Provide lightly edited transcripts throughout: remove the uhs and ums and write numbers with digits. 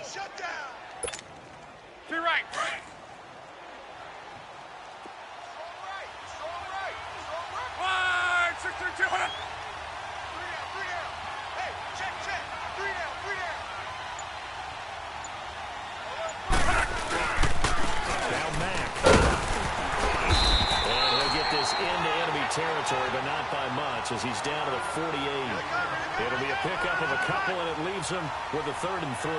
Shut down. To your right. Strong right. 1, 6, 3, 2. Three down. Hey, check. 3 down. Now Mack. And he'll get this into enemy territory, but not by much, as he's down to the 48. It'll be a pickup of a couple, and it leaves him with a 3rd and 3.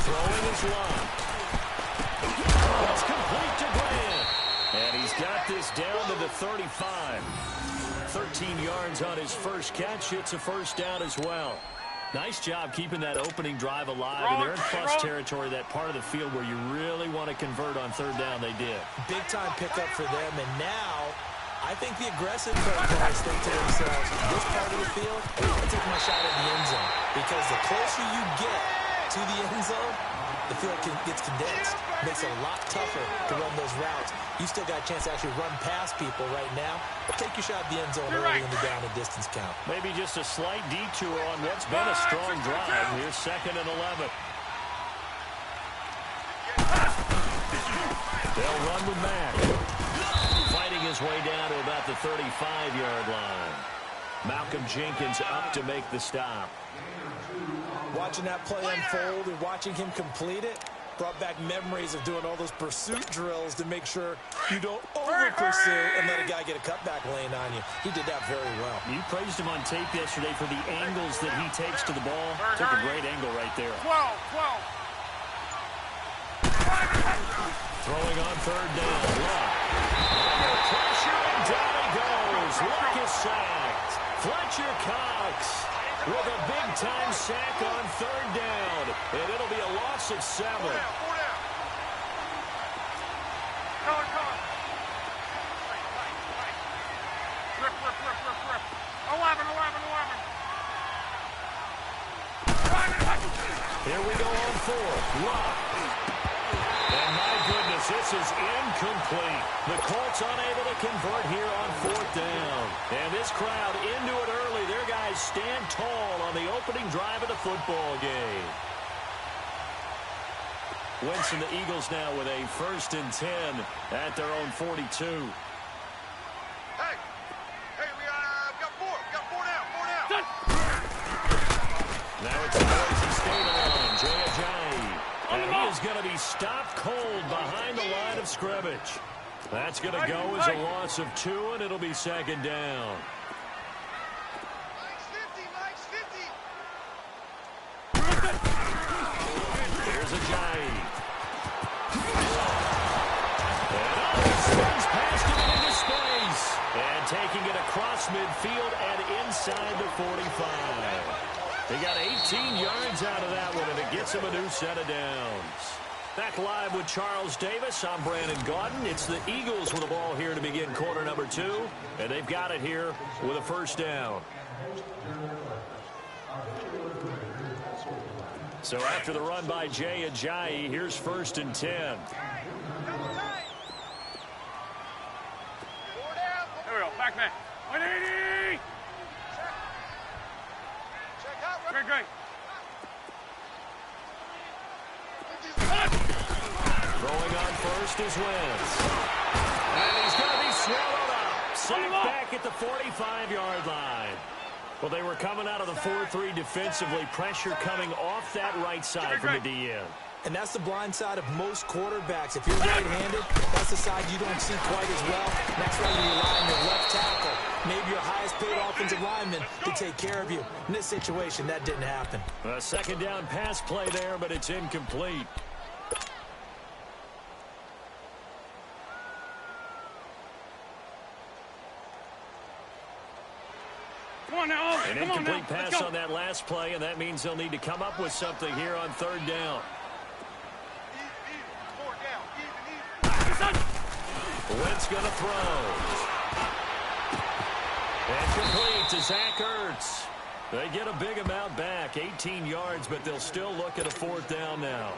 Throwing his line. That's complete to Grant. And he's got this down to the 35. 13 yards on his first catch. It's a first down as well. Nice job keeping that opening drive alive. And they're in plus territory, that part of the field where you really want to convert on 3rd down. They did. Big-time pickup for them. And now, I think the aggressive guys think to themselves, this part of the field, I'm taking my shot at the end zone. Because the closer you get to the end zone, the field gets condensed. Makes it a lot tougher to run those routes. You still got a chance to actually run past people right now. Take your shot at the end zone early in the down and distance count. Maybe just a slight detour on what's been a strong drive. Here's 2nd and 11. They'll run with Mack. Fighting his way down to about the 35-yard line. Malcolm Jenkins up to make the stop. Watching that play unfold and watching him complete it brought back memories of doing all those pursuit drills to make sure you don't over-pursue and let a guy get a cutback lane on you. He did that very well. You praised him on tape yesterday for the angles that he takes to the ball. Took a great angle right there. 12. Throwing on 3rd down. Luck. Under pressure, and down he goes. Luck is sacked. Fletcher Cox with a big-time sack on 3rd down. And it'll be a loss of 7. 4 down. Come on. Rip. 11. Here we go on 4th. Luck. And my goodness, this is incomplete. The Colts unable to convert here on 4th down. And this crowd into it early. Their guys stand tall on the opening drive of the football game. Wentz and the Eagles now with a 1st and 10 at their own 42. Hey, we got 4. Got 4 down. Now it's a Boise State on Jay Ajayi. And he is going to be stopped cold behind the line of scrimmage. That's going to go as a loss of 2, and it'll be 2nd down. Mike's 50. Here's Ajayi. And spins past him into space. And taking it across midfield and inside the 45. They got 18 yards out of that one, and it gets them a new set of downs. Back live with Charles Davis. I'm Brandon Gaudin. It's the Eagles with the ball here to begin quarter number 2, and they've got it here with a 1st down. So after the run by Jay Ajayi, here's 1st and 10. There we go. Back man. 180. Great. Throwing on 1st is Wentz. And he's going to be swallowed up. Sacked back at the 45-yard line. Well, they were coming out of the 4-3 defensively. Pressure coming off that right side from the DN. And that's the blind side of most quarterbacks. If you're right-handed, that's the side you don't see quite as well. And that's why you rely on your left tackle, maybe your highest-paid offensive lineman, to take care of you. In this situation, that didn't happen. A 2nd down pass play there, but it's incomplete. Come on now. An incomplete pass on that last play, and that means they'll need to come up with something here on 3rd down. Wentz going to throw. And complete to Zach Ertz. They get a big amount back, 18 yards, but they'll still look at a 4th down now.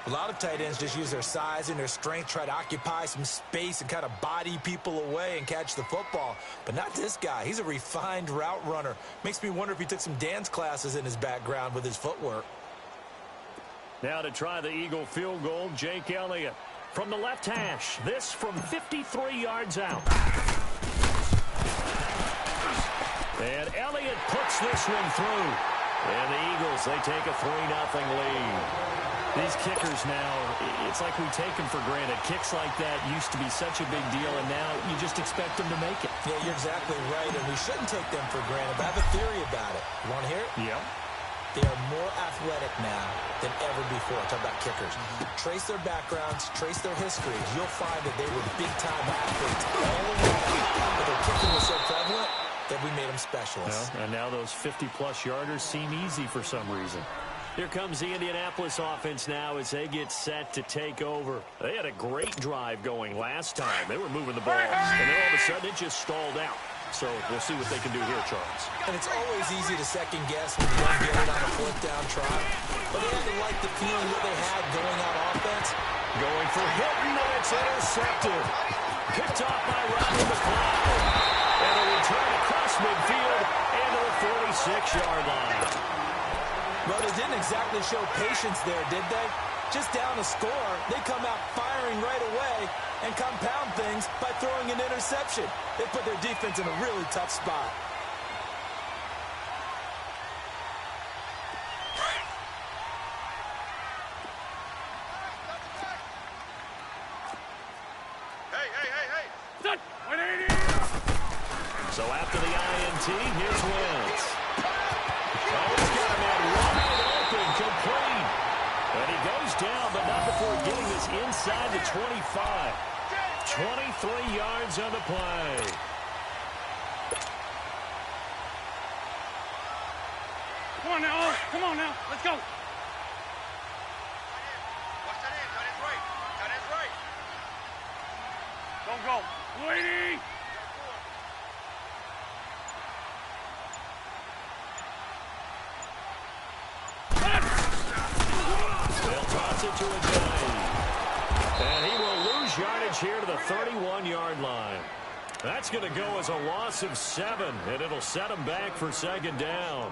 A lot of tight ends just use their size and their strength, try to occupy some space and kind of body people away and catch the football. But not this guy. He's a refined route runner. Makes me wonder if he took some dance classes in his background with his footwork. Now to try the Eagle field goal, Jake Elliott from the left hash. This from 53 yards out. And Elliott puts this one through. And the Eagles, they take a 3-0 lead. These kickers now, it's like we take them for granted. Kicks like that used to be such a big deal, and now you just expect them to make it. Yeah, you're exactly right, and we shouldn't take them for granted. But I have a theory about it. You want to hear it? Yeah. They are more athletic now than ever before. Talk about kickers. Trace their backgrounds, trace their histories. You'll find that they were big-time athletes all along. But their kicking was so prevalent that we made them specialists. Well, and now those 50-plus yarders seem easy for some reason. Here comes the Indianapolis offense now as they get set to take over. They had a great drive going last time. They were moving the ball, and then all of a sudden it just stalled out. So we'll see what they can do here, Charles. And it's always easy to second-guess when you don't get it on a 4th down try. But they had to like the feeling that they had going on offense. Going for Hilton, and it's intercepted. Picked off by Rodney McLeod. And a return across midfield into the 46-yard line. Well, they didn't exactly show patience there, did they? Just down a score, they come out firing right away and compound things by throwing an interception. They put their defense in a really tough spot. Hey. Set. 180. So after the INT, here's Wentz. Oh, he's got a man wide open, complete. And he goes down, but not before getting this inside the 25. 23 yards on the play. Come on now. Come on now. Let's go. Watch that in. Tight end's right. Tight end's right. Don't go. 180. They'll toss it to a Johnny. And he will lose yardage here to the 31-yard line. That's going to go as a loss of 7, and it'll set him back for 2nd down.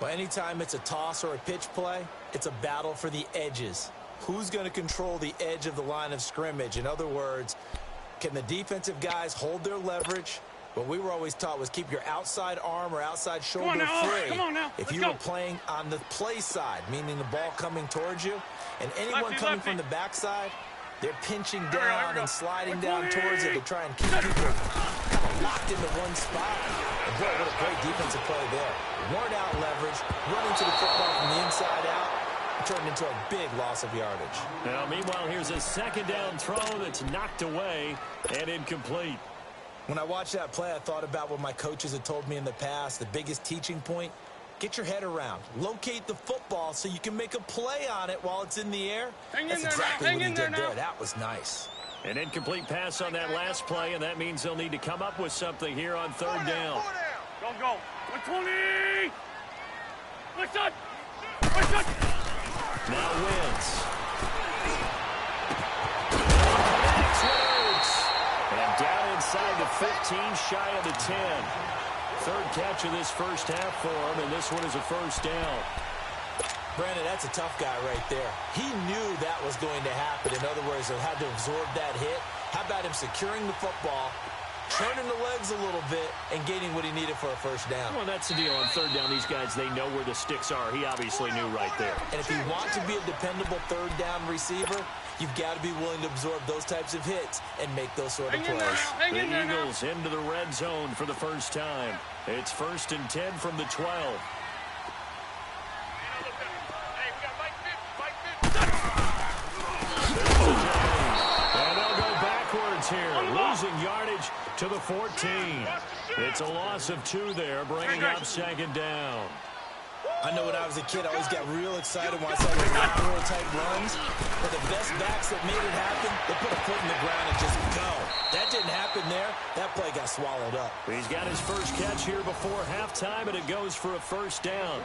Well, anytime it's a toss or a pitch play, it's a battle for the edges. Who's going to control the edge of the line of scrimmage? In other words, can the defensive guys hold their leverage? What we were always taught was keep your outside arm or outside shoulder free. Come on now. If you were playing on the play side, meaning the ball coming towards you, and anyone coming from the backside, they're pinching down and sliding down towards it to try and keep people kind of locked into one spot. And boy, what a great defensive play there. Worn out leverage, running to the football from the inside out, turned into a big loss of yardage. Now, meanwhile, here's a 2nd down throw that's knocked away and incomplete. When I watched that play, I thought about what my coaches had told me in the past. The biggest teaching point, get your head around. Locate the football so you can make a play on it while it's in the air. That's exactly what he did there. That was nice. An incomplete pass on that last play, and that means they'll need to come up with something here on 3rd down. Don't go. 120. What's up? What's up? Now Wentz. And down inside the 15, shy of the 10. 3rd catch of this first half for him, and this one is a 1st down. Brandon, that's a tough guy right there. He knew that was going to happen. In other words, he had to absorb that hit. How about him securing the football, turning the legs a little bit, and getting what he needed for a 1st down? Well, that's the deal. On 3rd down, these guys, they know where the sticks are. He obviously knew right there. And if you want to be a dependable 3rd down receiver, you've got to be willing to absorb those types of hits and make those sort of plays. The Eagles into the red zone for the first time. It's 1st and 10 from the 12. And they'll go backwards here, losing yardage to the 14. It's a loss of 2 there, bringing up 2nd down. I know when I was a kid, I always got real excited when I saw those lateral-type runs. But the best backs that made it happen, they put a foot in the ground and just go. That didn't happen there. That play got swallowed up. He's got his first catch here before halftime, and it goes for a first down.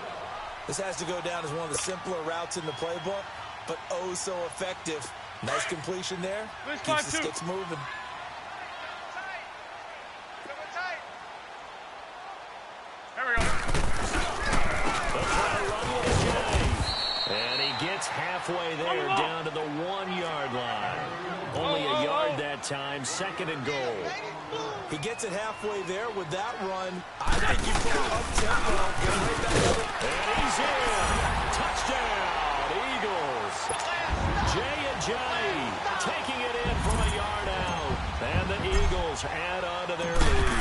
This has to go down as one of the simpler routes in the playbook, but oh so effective. Nice completion there. Keeps the sticks moving. Here we go. They'll try to run with a J. And he gets halfway there, down to the 1-yard line. Only a yard that time, 2nd and goal. He gets it halfway there with that run. I think you put him up-tempo. And he's in. Touchdown, Eagles. Jay taking it in from a yard out. And the Eagles add on to their lead.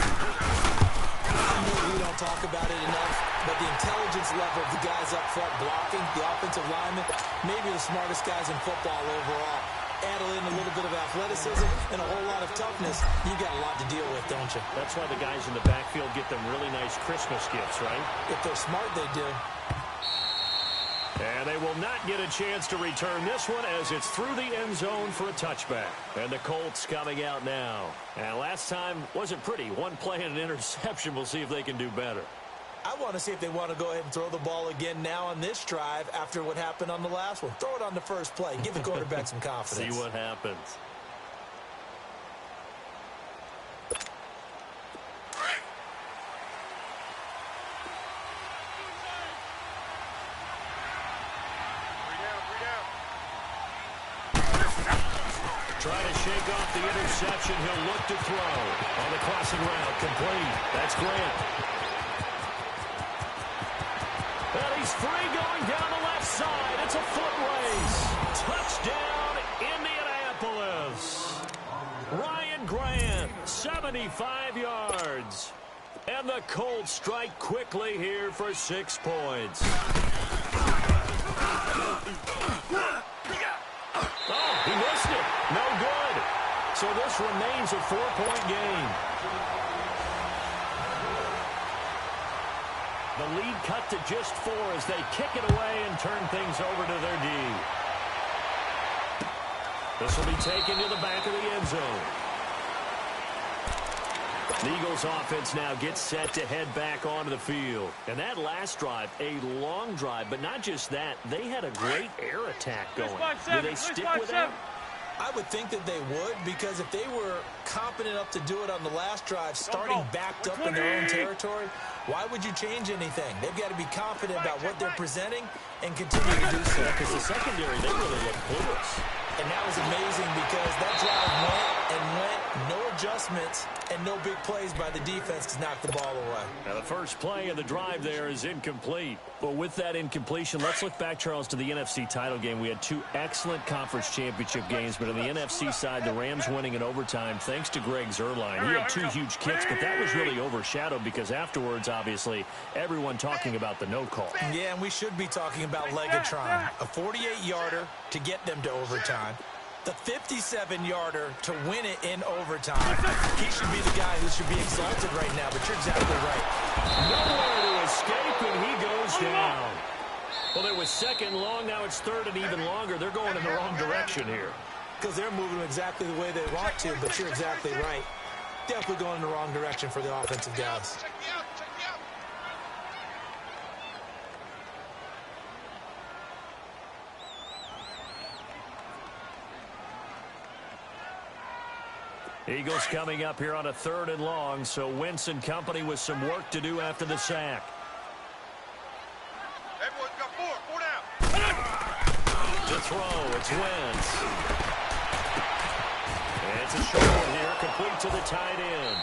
We don't talk about it enough, but the intelligence level of the guys up front blocking, the offensive linemen, maybe the smartest guys in football overall. Add in a little bit of athleticism and a whole lot of toughness, you got a lot to deal with, don't you? That's why the guys in the backfield get them really nice Christmas gifts, right? If they're smart, they do. And they will not get a chance to return this one as it's through the end zone for a touchback. And the Colts coming out now. And last time wasn't pretty. One play and an interception. We'll see if they can do better. I want to see if they want to go ahead and throw the ball again now on this drive after what happened on the last one. Throw it on the first play. Give the quarterback some confidence. See what happens. Try to shake off the interception. He'll look to throw. On the crossing route, complete. That's Grant. And he's free going down the left side. It's a foot race. Touchdown, Indianapolis. Ryan Grant, 75 yards. And the Colts strike quickly here for 6 points. Oh, he missed it. No good. So this remains a 4-point game. The lead cut to just 4 as they kick it away and turn things over to their D. This will be taken to the back of the end zone. The Eagles offense now gets set to head back onto the field. And that last drive, a long drive, but not just that, they had a great air attack going. Do they stick with that? I would think that they would, because if they were competent enough to do it on the last drive, starting backed up in their own territory, why would you change anything? They've got to be confident about what they're presenting and continue to do so. Because the secondary, they really look clueless. And that was amazing because that drive went, no adjustments, and no big plays by the defense to knock the ball away. Now the first play of the drive there is incomplete. But with that incompletion, let's look back, Charles, to the NFC title game. We had 2 excellent conference championship games, but on the NFC side, the Rams winning in overtime thanks to Greg Zuerlein. He had 2 huge kicks, but that was really overshadowed because afterwards, obviously, everyone talking about the no call. Yeah, and we should be talking about Legatron. A 48-yarder to get them to overtime. The 57-yarder to win it in overtime. He should be the guy who should be exalted right now, but you're exactly right. Nowhere to escape, and he goes down. Well, there was 2nd long. Now it's 3rd and even longer. They're going in the wrong direction here. Because they're moving exactly the way they want to, but you're exactly right. Definitely going in the wrong direction for the offensive guys. Eagles coming up here on a 3rd and long, so Wentz and company with some work to do after the sack. Everyone's got 4 down. To throw, it's Wentz. And it's a short one here, complete to the tight end.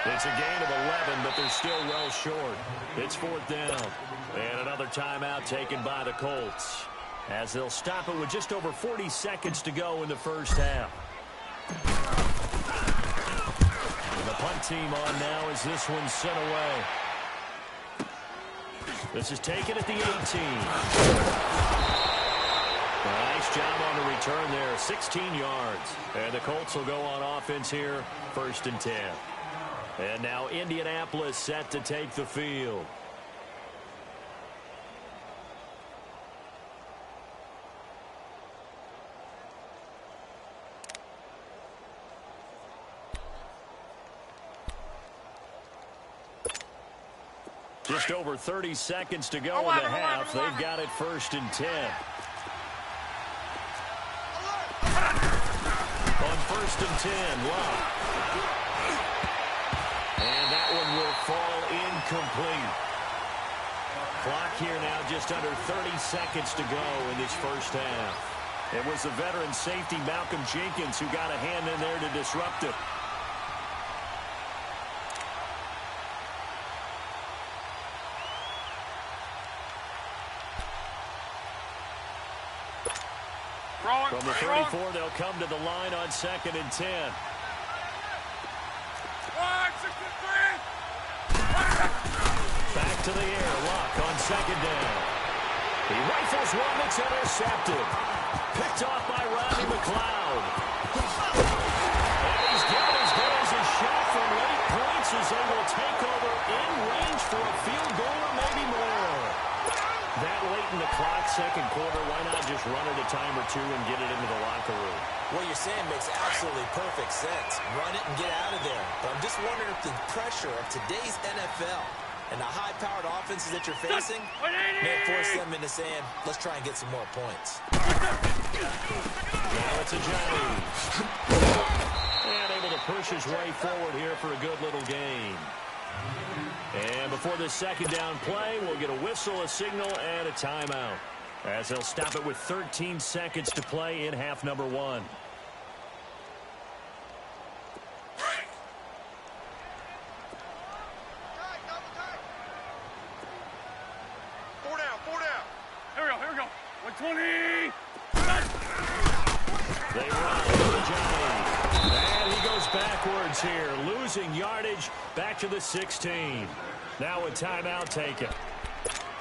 It's a gain of 11, but they're still well short. It's 4th down. And another timeout taken by the Colts, as they'll stop it with just over 40 seconds to go in the first half. And the punt team on now as this one's sent away. This is taken at the 18. Nice job on the return there, 16 yards. And the Colts will go on offense here, 1st and 10. And now Indianapolis set to take the field. Just over 30 seconds to go in the half. They've got it 1st and 10. On 1st and 10, Love. And that one will fall incomplete. Clock here now just under 30 seconds to go in this first half. It was the veteran safety Malcolm Jenkins who got a hand in there to disrupt it. From the 34, they'll come to the line on 2nd and 10. Back to the air, Luck on 2nd down. He rifles one that's intercepted. Picked off by Rodney McLeod. And he's given as good as a shot from late points as they will take over in range for a field goal or maybe more. That late in the clock, 2nd quarter, why not just run it a time or two and get it into the locker room? What you're saying makes absolutely perfect sense. Run it and get out of there. But I'm just wondering if the pressure of today's NFL and the high-powered offenses that you're facing may force them into saying, let's try and get some more points. Now it's a Jones. And able to push his way forward here for a good little gain. And before this 2nd down play, we'll get a whistle, a signal, and a timeout, as they'll stop it with 13 seconds to play in half number 1. Here we go. 120. They run to Johnny. And he goes backwards here, losing yardage back to the 16. Now a timeout taken.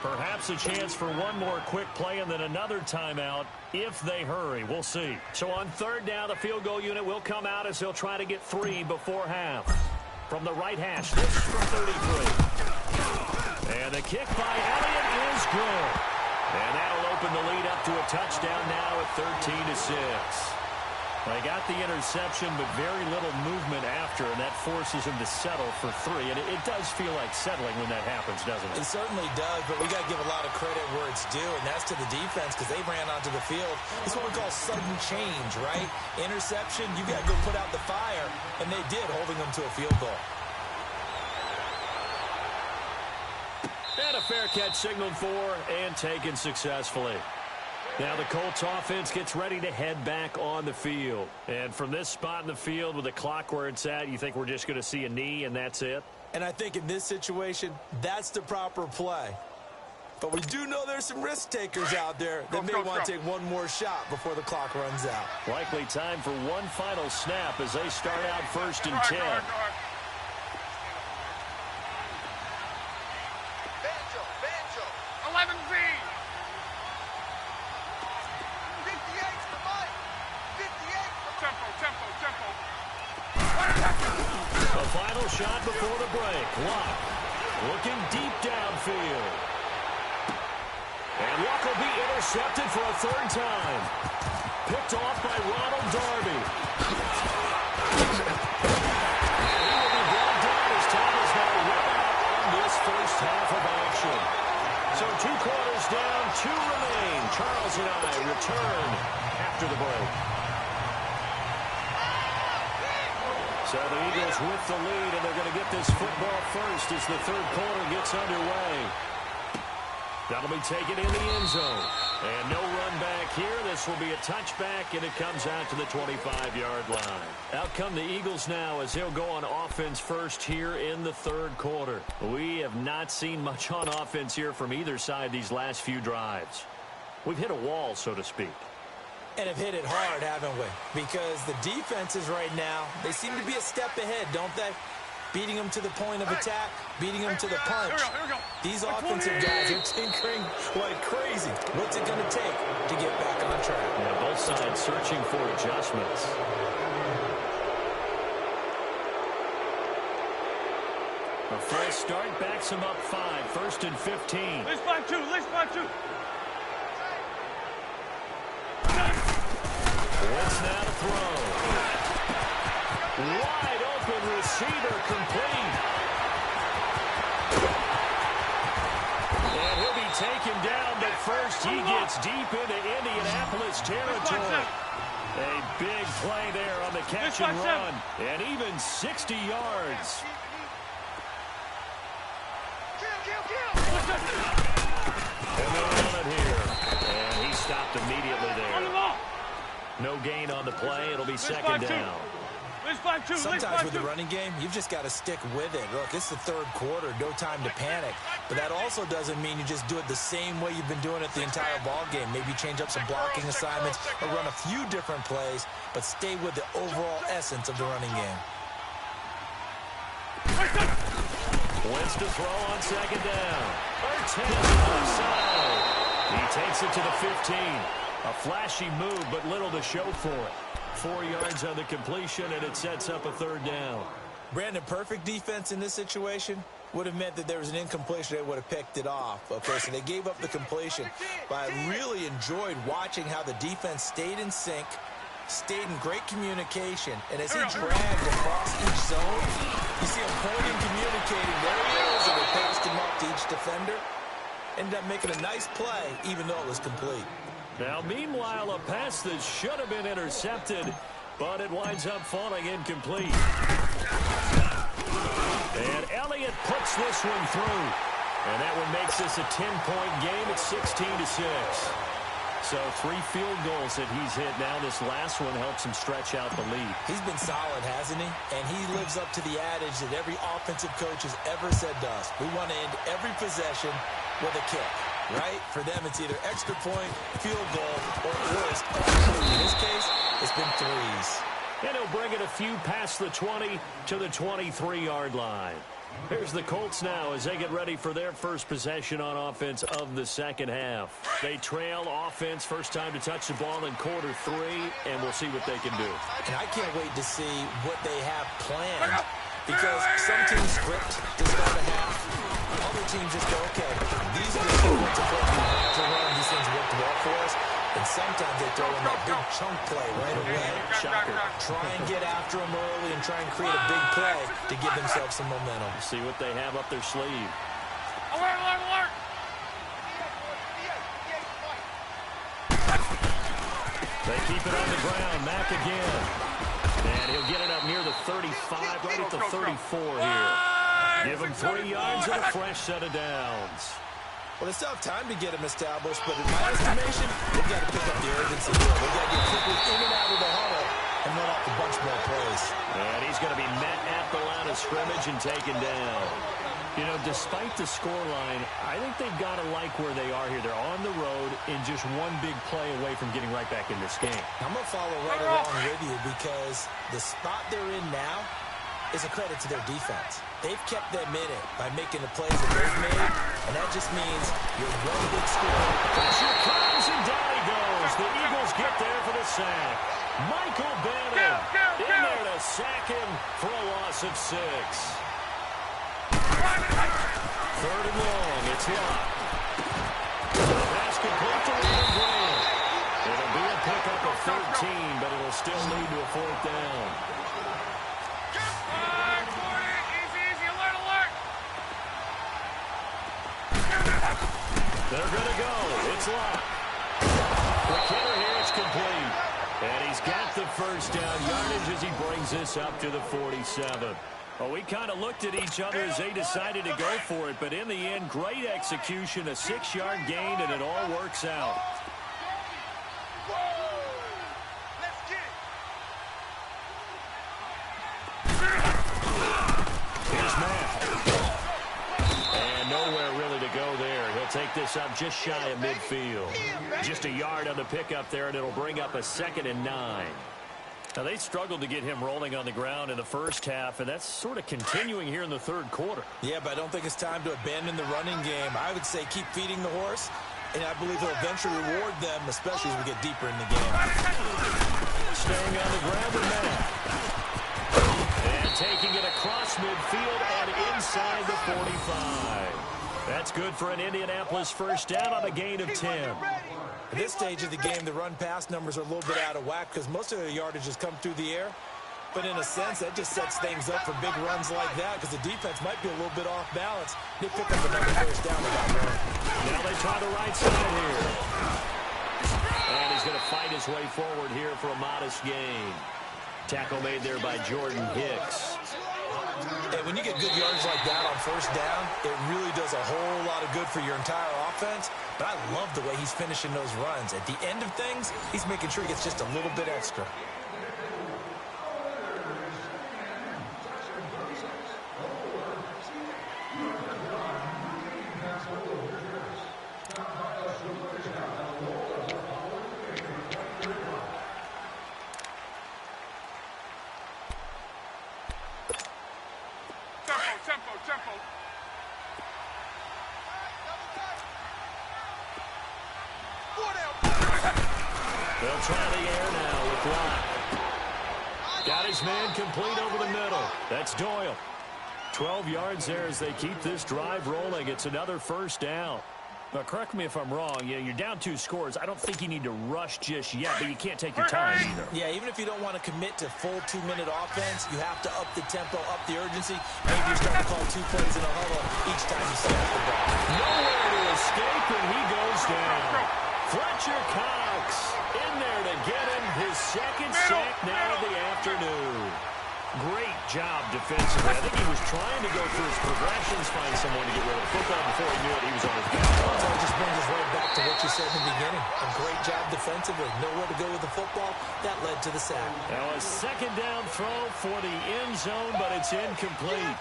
Perhaps a chance for one more quick play and then another timeout if they hurry. We'll see. So on 3rd down, the field goal unit will come out as they'll try to get 3 before half. From the right hash, this from 33. And the kick by Elliott is good. And that'll open the lead up to a touchdown now at 13-6. They got the interception, but very little movement after, and that forces him to settle for 3. And it does feel like settling when that happens, doesn't it? It certainly does, but we got to give a lot of credit where it's due, and that's to the defense because they ran onto the field. It's what we call sudden change, right? Interception, you got to go put out the fire, and they did, holding them to a field goal. And a fair catch signaled for and taken successfully. Now the Colts offense gets ready to head back on the field. And from this spot in the field with the clock where it's at, you think we're just going to see a knee and that's it? And I think in this situation, that's the proper play. But we do know there's some risk takers out there that may want to take one more shot before the clock runs out. Likely time for one final snap as they start out 1st and 10. 11Z. Tempo. A final shot before the break. Luck looking deep downfield. And Luck will be intercepted for a 3rd time. Picked off by Ronald Darby. And he will be brought down as time is now run out on this first half of action. So 2 quarters down, 2 remain. Charles and I return after the break. So the Eagles with the lead, and they're going to get this football first as the 3rd quarter gets underway. That'll be taken in the end zone. And no run back here. This will be a touchback, and it comes out to the 25-yard line. Out come the Eagles now as they'll go on offense first here in the 3rd quarter. We have not seen much on offense here from either side these last few drives. We've hit a wall, so to speak. And have hit it hard, haven't we? Because the defenses right now, they seem to be a step ahead, don't they? Beating them to the point of attack, beating them to the punch. Here we go. These offensive guys are tinkering like crazy. What's it going to take to get back on track? Yeah, both sides searching for adjustments. A false start backs him up 5, 1st and 15. Let's find 2. Wentz now to throw. Wide open receiver complete. take him down, but first he gets deep into Indianapolis territory. A big play there on the catch and run, and even 60 yards. And they'll run it here. And he stopped immediately there. No gain on the play. It'll be second down. Sometimes with the running game, you've just got to stick with it. Look, it's the third quarter, no time to panic. But that also doesn't mean you just do it the same way you've been doing it the entire ball game. Maybe change up some blocking assignments or run a few different plays, but stay with the overall essence of the running game. Wins to throw on second down. Ortega offside. He takes it to the 15. A flashy move, but little to show for it. 4 yards on the completion, and it sets up a third down. Brandon, perfect defense in this situation would have meant that there was an incompletion. They would have picked it off. Okay, so they gave up the completion. But I really enjoyed watching how the defense stayed in sync, stayed in great communication, and as he dragged across each zone, you see him pointing, communicating. There he is, and they passed him off to each defender. Ended up making a nice play, even though it was complete. Now, meanwhile, a pass that should have been intercepted, but it winds up falling incomplete. And Elliott puts this one through. And that one makes this a 10-point game at 16-6. So 3 field goals that he's hit now. This last one helps him stretch out the lead. He's been solid, hasn't he? And he lives up to the adage that every offensive coach has ever said to us. We want to end every possession with a kick. Right? For them, it's either extra point, field goal, or worse. In this case, it's been threes. And he'll bring it a few past the 20 to the 23-yard line. Here's the Colts now as they get ready for their first possession on offense of the second half. They trail offense, first time to touch the ball in quarter 3, and we'll see what they can do. And I can't wait to see what they have planned, because some teams script to start a half. Other teams just go, okay, these are the sequence of what we want to run. These things worked well for us. And sometimes they throw in that big chunk play right away. Shocker. Try and get after them early and try and create a big play to give themselves some momentum. See what they have up their sleeve. Alert, alert, alert! They keep it on the ground. Mack again. And he'll get it up near the 35, right at the 34 here. Give him 3 yards and a fresh set of downs. Well, they still have time to get him established, but in my estimation, they've got to pick up the urgency here. They've got to get quickly in and out of the huddle and run off a bunch more plays. And he's going to be met at the line of scrimmage and taken down. You know, despite the scoreline, I think they've got to like where they are here. They're on the road in just one big play away from getting right back in this game. I'm going to follow right along with you because the spot they're in now is a credit to their defense. They've kept them in it by making the plays that they've made, and that just means you're one big score. Pressure comes, and down he goes. The Eagles get there for the sack. Michael Bannon in there to sack him for a loss of 6. Third and long, it's locked. Pass complete to William Graham. It'll be a pickup of 13, but it'll still lead to a 4th down. They're going to go. It's locked. Quick hitter here. It's complete. And he's got the first down yardage as he brings this up to the 47. Well, we kind of looked at each other as they decided to go for it. But in the end, great execution, a 6-yard gain, and it all works out. Here's Matt. And nowhere really to go there. He'll take this up just shy of midfield. Just a yard on the pickup there, and it'll bring up a 2nd and 9. Now, they struggled to get him rolling on the ground in the first half, and that's sort of continuing here in the third quarter. Yeah, but I don't think it's time to abandon the running game. I would say keep feeding the horse, and I believe he'll eventually reward them, especially as we get deeper in the game. Staying on the ground with Matt. And taking it across midfield and inside the 45. That's good for an Indianapolis first down on a gain of 10. At this stage of the game, the run-pass numbers are a little bit out of whack because most of the yardage has come through the air. But in a sense, that just sets things up for big runs like that because the defense might be a little bit off balance. They pick up another first down without one. Now they try the right side here. And he's going to fight his way forward here for a modest gain. Tackle made there by Jordan Hicks. And when you get good yards like that on first down, it really does a whole lot of good for your entire offense. But I love the way he's finishing those runs. At the end of things, he's making sure he gets just a little bit extra. Tempo. They'll try the air now with Locke. Got his man complete over the middle. That's Doyle. 12 yards there as they keep this drive rolling. It's another first down. Now, correct me if I'm wrong. Yeah, you're down 2 scores. I don't think you need to rush just yet, but you can't take your time either. Yeah, even if you don't want to commit to full 2-minute offense, you have to up the tempo, up the urgency. Maybe you're starting to call 2 plays in a huddle each time you snap the ball. Nowhere to escape, and he goes down. Fletcher Cox in there to get him his second sack now of the afternoon. Great job defensively. I think he was trying to go through his progressions, find someone to get rid of the football. Before he knew it, he was on his back. So it just brings us right back to what you said in the beginning. A great job defensively. Nowhere to go with the football. That led to the sack. Now a second down throw for the end zone, but it's incomplete.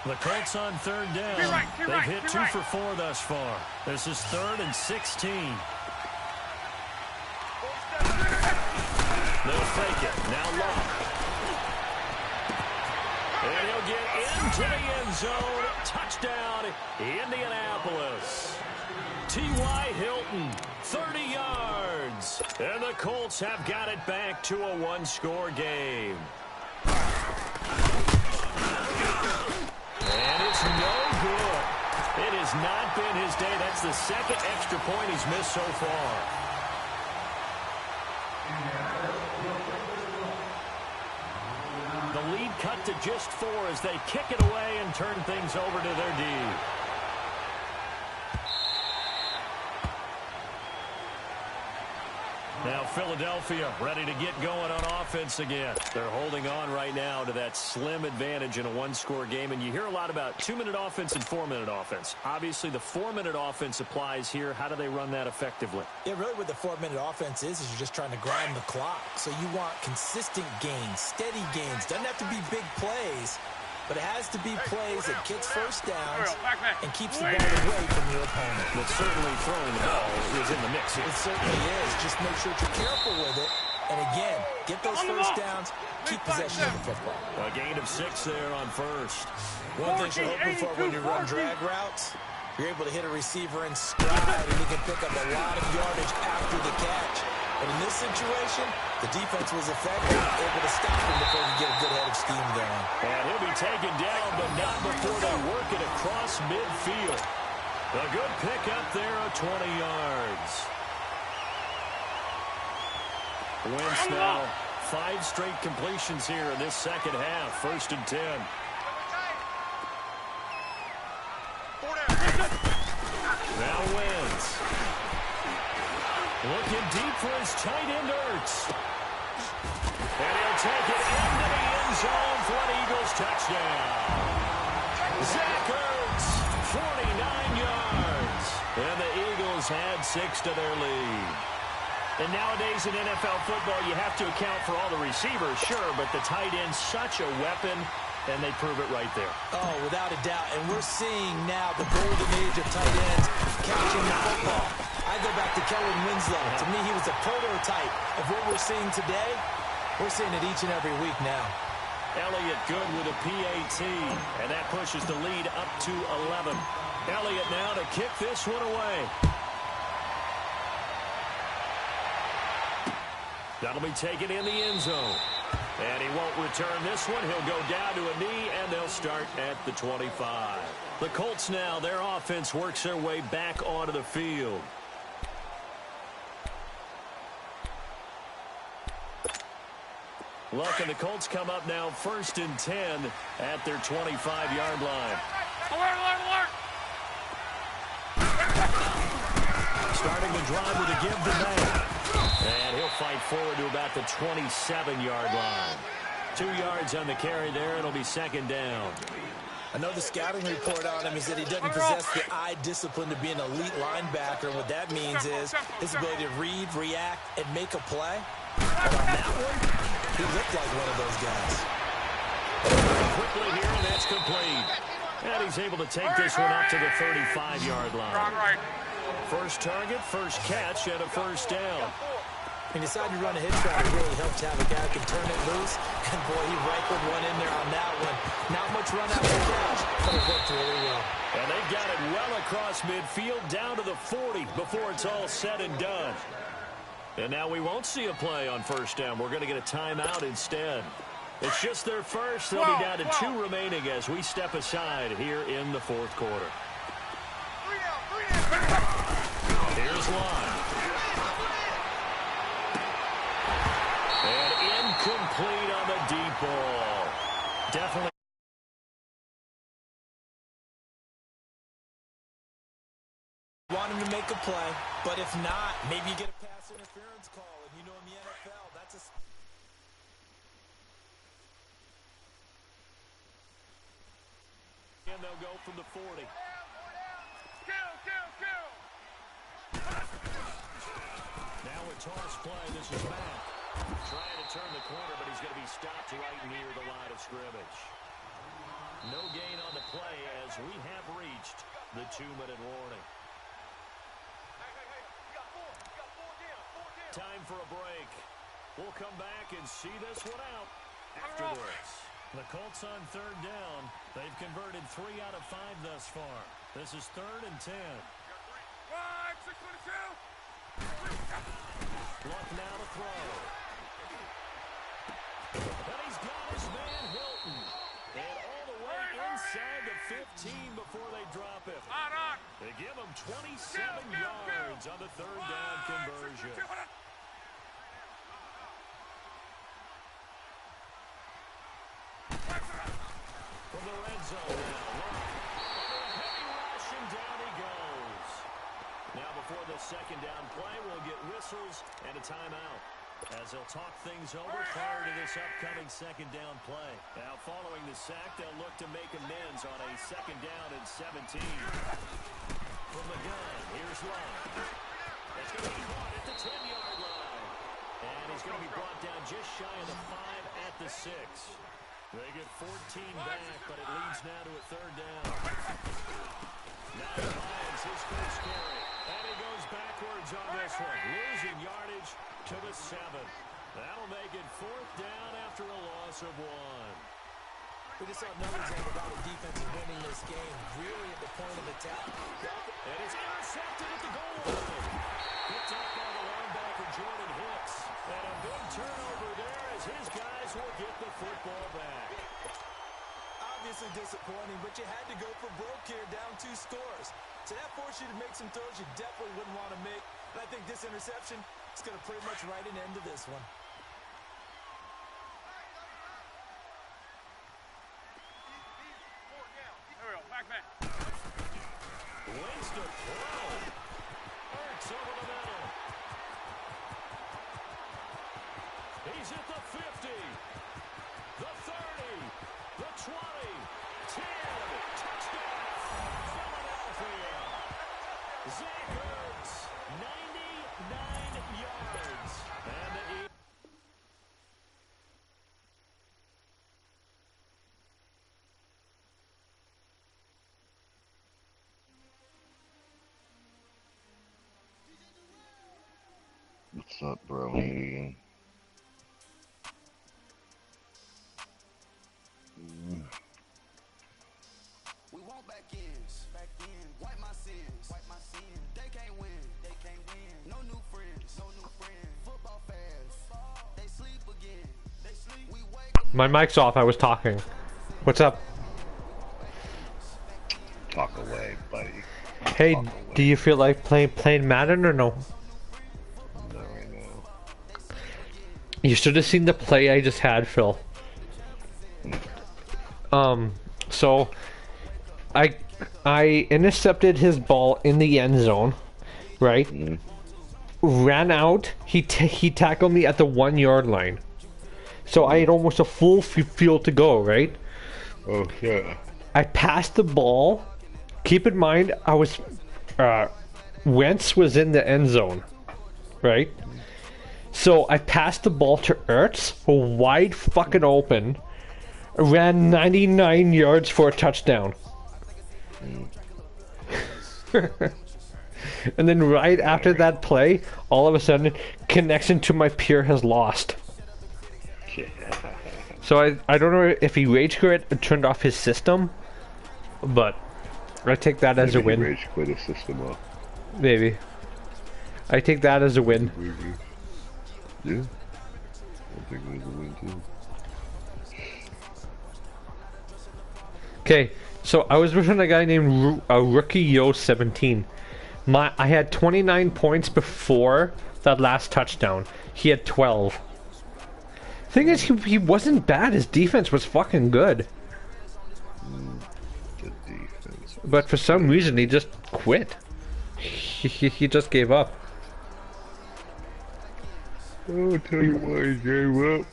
The Colts on third down. They've hit 2 for 4 thus far. This is 3rd and 16. They'll fake it. Now Locke. And he'll get into the end zone. Touchdown, Indianapolis. T.Y. Hilton, 30 yards. And the Colts have got it back to a 1-score game. And it's no good. It has not been his day. That's the second extra point he's missed so far. The lead cut to just 4 as they kick it away and turn things over to their D. Now Philadelphia ready to get going on offense again. They're holding on right now to that slim advantage in a 1-score game. And you hear a lot about 2-minute offense and 4-minute offense. Obviously, the 4-minute offense applies here. How do they run that effectively? Yeah, really what the 4-minute offense is you're just trying to grind the clock. So you want consistent gains, steady gains. Doesn't have to be big plays, but it has to be plays that gets first downs and keeps the ball away from your opponent. But certainly throwing the ball is in the mix here. It certainly is. Just make sure that you're careful with it. And again, get those first downs, keep possession of the football. A gain of 6 there on first. One thing you're hoping for when you run drag routes, you're able to hit a receiver in stride, and you can pick up a lot of yardage after the catch. But in this situation, the defense was effective, able to stop him before he get a good head of steam going. And he'll be taken down, but not before they work it across midfield. A good pick up there of 20 yards. Wentz now 5 straight completions here in this second half. 1st and 10. Now Wentz. Looking deep for his tight end, Ertz. And he'll take it into the end zone for an Eagles touchdown. Zach Ertz, 49 yards. And the Eagles add 6 to their lead. And nowadays in NFL football, you have to account for all the receivers, sure, but the tight end's such a weapon, and they prove it right there. Oh, without a doubt. And we're seeing now the golden age of tight ends catching the football. I go back to Kellen Winslow. To me, he was a prototype of what we're seeing today. We're seeing it each and every week now. Elliott good with a PAT, and that pushes the lead up to 11. Elliott now to kick this one away. That'll be taken in the end zone. And he won't return this one. He'll go down to a knee, and they'll start at the 25. The Colts now, their offense works their way back onto the field. Look, and the Colts come up now 1st and 10 at their 25-yard line. Alert, alert, alert! Starting the drive with a give to Madden. And he'll fight forward to about the 27-yard line. 2 yards on the carry there. It'll be 2nd down. I know the scouting report on him is that he doesn't possess the eye discipline to be an elite linebacker. What that means is his ability to read, react, and make a play. But on that one, he looked like one of those guys. Quickly here, and that's complete. And he's able to take this one up to the 35-yard line. First target, first catch, and a 1st down. He decided to run a hitch route. It really helped to have a guy who can turn it loose. And, boy, he rifled one in there on that one. Not much run after catch, but it worked really well. And they got it well across midfield down to the 40 before it's all said and done. And now we won't see a play on 1st down. We're going to get a timeout instead. It's just their first. They'll be down to 2 remaining as we step aside here in the 4th quarter. Here's one. And incomplete on the deep ball. Definitely. Want him to make a play, but if not, maybe you get a pass interference call. And you know in the NFL, that's a... And they'll go from the 40. Now a toss play. This is Matt. Trying to turn the corner, but he's going to be stopped right near the line of scrimmage. No gain on the play as we have reached the 2-minute warning. Time for a break. We'll come back and see this one out after this. The Colts on 3rd down. They've converted 3 out of 5 thus far. This is 3rd and 10. Luck now to throw. And he's got his man Hilton. And all the way inside the 15 before they drop him. They give him 27 yards on the 3rd down conversion. From the red zone now. Heavy rush and down he goes. Now before the 2nd down play, we'll get whistles and a timeout as they'll talk things over prior to this upcoming 2nd down play. Now following the sack, they'll look to make amends on a 2nd down and 17. From the gun, here's Love. It's going to be caught at the 10-yard line. And he's going to be brought down just shy of the 5 at the 6. They get 14 back, but it leads now to a 3rd down. Now Lions his first carry. And he goes backwards on this one, losing yardage to the 7. That'll make it 4th down after a loss of 1. We just saw another example about a defense winning this game, really at the point of attack. And it's intercepted at the goal line. Picked up by the linebacker, Jordan Hicks. And a big turnover there as his guys will get the football back. Obviously disappointing, but you had to go for broke here, down 2 scores. So that forced you to make some throws you definitely wouldn't want to make. And I think this interception is going to pretty much write an end to this one. Waits to throw. Hurts over the middle. He's at the 50. The 30. The 20. 10. Touchdown. Philadelphia. Zach Ertz. 99 yards. And the What's up, bro? Hey. We want back ends. Wipe my sins. They can't win. No new friends. Football fans. They sleep again. We wake up. My mic's off. I was talking. What's up? Hey, do you feel like playing Madden or no? No, I know. You should have seen the play I just had, Phil. So I intercepted his ball in the end zone, right? Ran out. He tackled me at the 1 yard line. So I had almost a full field to go, right? Oh, yeah. I passed the ball. Keep in mind, I was Wentz was in the end zone, right? So I passed the ball to Ertz, wide fucking open, ran 99 yards for a touchdown. And then right after that play, all of a sudden, connection to my peer has lost. So I don't know if he rage quit or turned off his system, but I take that as a win. Rage quit his system off. Maybe. I take that as a win. Yeah. I think it was a win too. Okay, so I was with a guy named Rookie Yo 17. I had 29 points before that last touchdown. He had 12. Thing is, he wasn't bad. His defense was fucking good. The defense. But for some reason, he just quit. He just gave up. I'll tell you why he gave up.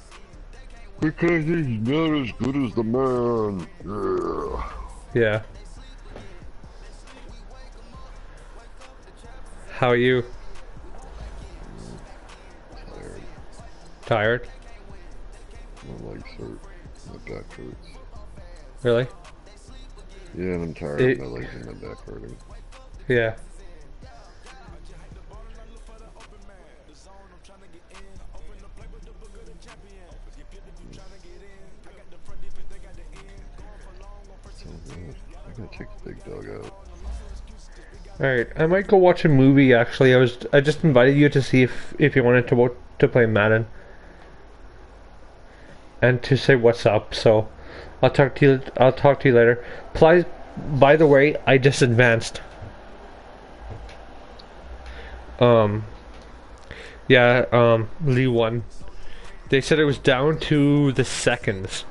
Because he's not as good as the man. Yeah. Yeah. How are you? Tired. Tired? My legs hurt. My back hurts. Really? Yeah, and I'm tired. My legs and my back hurting. Yeah. I gotta take the big dog out. Alright, I might go watch a movie actually. I just invited you to see if you wanted to play Madden. And to say what's up, so I'll talk to you later. By the way, I just advanced. Yeah, Lee won. They said it was down to the seconds.